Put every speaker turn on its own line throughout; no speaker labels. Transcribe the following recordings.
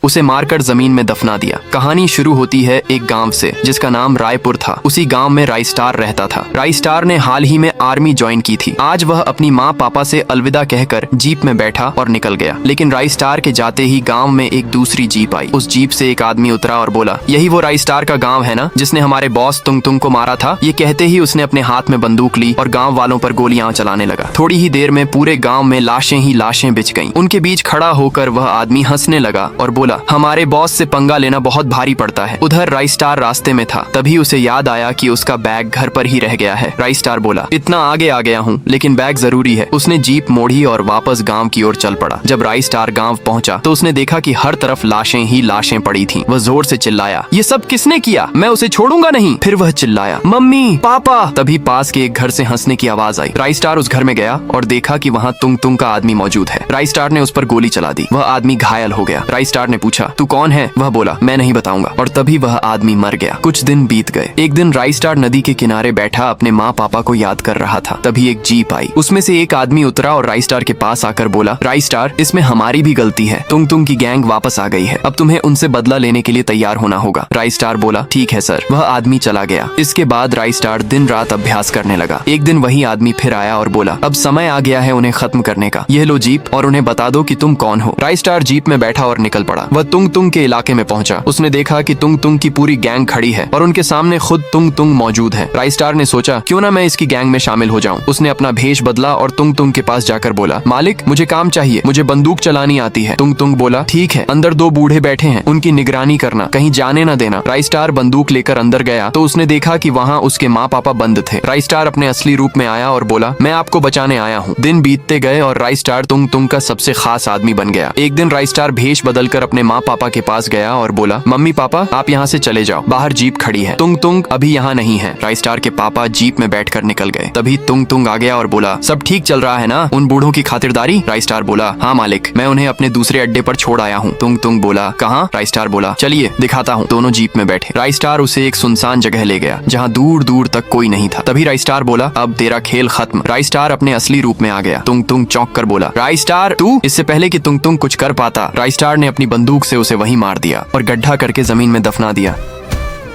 उसे मारकर जमीन में दफना दिया। कहानी शुरू होती है एक गांव से जिसका नाम रायपुर था। उसी गांव में राइस्टार रहता था। राइस्टार ने हाल ही में आर्मी ज्वाइन की थी। आज वह अपनी माँ पापा से अलविदा कहकर जीप में बैठा और निकल गया। लेकिन राइस्टार के जाते ही गांव में एक दूसरी जीप आई। उस जीप से एक आदमी उतरा और बोला, यही वो राइस्टार का गांव है ना जिसने हमारे बॉस तुंग को मारा था। ये कहते ही उसने अपने हाथ में बंदूक ली और गांव वालों पर गोलियां चलाने लगा। थोड़ी ही देर में पूरे गांव में लाशें ही लाशें बिछ गईं। उनके बीच खड़ा होकर वह आदमी हंसने लगा और बोला, हमारे बॉस से पंगा लेना बहुत भारी पड़ता है। उधर राइस्टार रास्ते में था, तभी उसे याद आया कि उसका बैग घर पर ही रह गया है। राइस्टार बोला, इतना आगे आ गया हूँ लेकिन बैग जरूरी है। उसने जीप मोड़ी और वापस गांव की ओर चल पड़ा। जब राइस्टार गांव पहुंचा तो उसने देखा कि हर तरफ लाशें ही लाशें पड़ी थीं। वह जोर से चिल्लाया, ये सब किसने किया? मैं उसे छोड़ूंगा नहीं। फिर वह चिल्लाया, मम्मी, पापा। तभी पास के एक घर से हंसने की आवाज आई। राइस्टार उस घर में गया और देखा कि वहाँ तुंग का आदमी मौजूद है। राइस्टार ने उस पर गोली चला दी। वह आदमी घायल हो गया। राइस्टार ने पूछा, तू कौन है? वह बोला, मैं नहीं बताऊंगा। और तभी वह आदमी मर गया। कुछ दिन बीत गए। एक दिन राइस्टार नदी के किनारे बैठा अपने माँ पापा को याद कर रहा था। तभी एक जीप आई। उसमें से एक आदमी उतरा और राइस्टार के पास आकर बोला, राइस्टार, इसमें हमारी भी गलती है। तुंग की गैंग वापस आ गई है। अब तुम्हें उनसे बदला लेने के लिए तैयार होना होगा। राइस्टार बोला, ठीक है सर। वह आदमी चला गया। इसके बाद राइस्टार दिन रात अभ्यास करने लगा। एक दिन वही आदमी फिर आया और बोला, अब समय आ गया है उन्हें खत्म करने का। यह लो जीप और उन्हें बता दो कि तुम कौन हो। राइस्टार जीप में बैठा और निकल पड़ा। वह तुंग के इलाके में पहुंचा। उसने देखा कि तुंग की पूरी गैंग खड़ी है और उनके सामने खुद तुंग मौजूद है। राइस्टार ने सोचा, क्यों ना मैं इसकी गैंग में शामिल हो जाऊं। उसने अपना भेष बदला और तुंग के पास जाकर बोला, मालिक, मुझे काम चाहिए, मुझे बंदूक चलानी आती है। तुंग बोला, ठीक है, अंदर दो बूढ़े बैठे हैं, उनकी निगरानी करना, कहीं जाने न देना। राइस्टार बंदूक लेकर अंदर गया तो उसने देखा कि वहाँ उसके माँ पापा बंद थे। राइस्टार अपने असली रूप में आया और बोला, मैं आपको बचाने आया हूँ। दिन बीतते गए और राइस्टार तुंग का सबसे खास आदमी बन गया। एक दिन राइस्टार भेष बदलकर अपने माँ पापा के पास गया और बोला, मम्मी पापा, आप यहाँ से चले जाओ, बाहर जीप खड़ी है। तुंग अभी यहाँ नहीं है। राइस्टार के पापा जीप में बैठकर निकल गए। तभी तुंग आ गया और बोला, सब ठीक चल रहा है ना उन बूढ़ों की खातिरदारी? राइस्टार बोला, हाँ मालिक, मैं उन्हें अपने दूसरे अड्डे पर छोड़ आया हूँ। तुंग बोला, कहाँ? राइस्टार बोला, चलिए दिखाता हूँ। दोनों जीप में बैठे। राइस्टार उसे एक सुनसान जगह ले गया जहाँ दूर दूर तक कोई नहीं था। तभी राइस्टार बोला, अब तेरा खेल खत्म। राइस्टार अपने असली रूप में आ गया। तुंग चौंक कर बोला, राइस्टार तू? इससे पहले कि तुंग कुछ कर पाता, राइस्टार ने अपनी बंदूक से उसे वहीं मार दिया और गड्ढा करके जमीन में दफना दिया।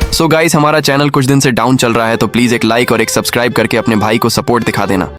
सो गाइस, हमारा चैनल कुछ दिन से डाउन चल रहा है तो प्लीज एक लाइक और एक सब्सक्राइब करके अपने भाई को सपोर्ट दिखा देना।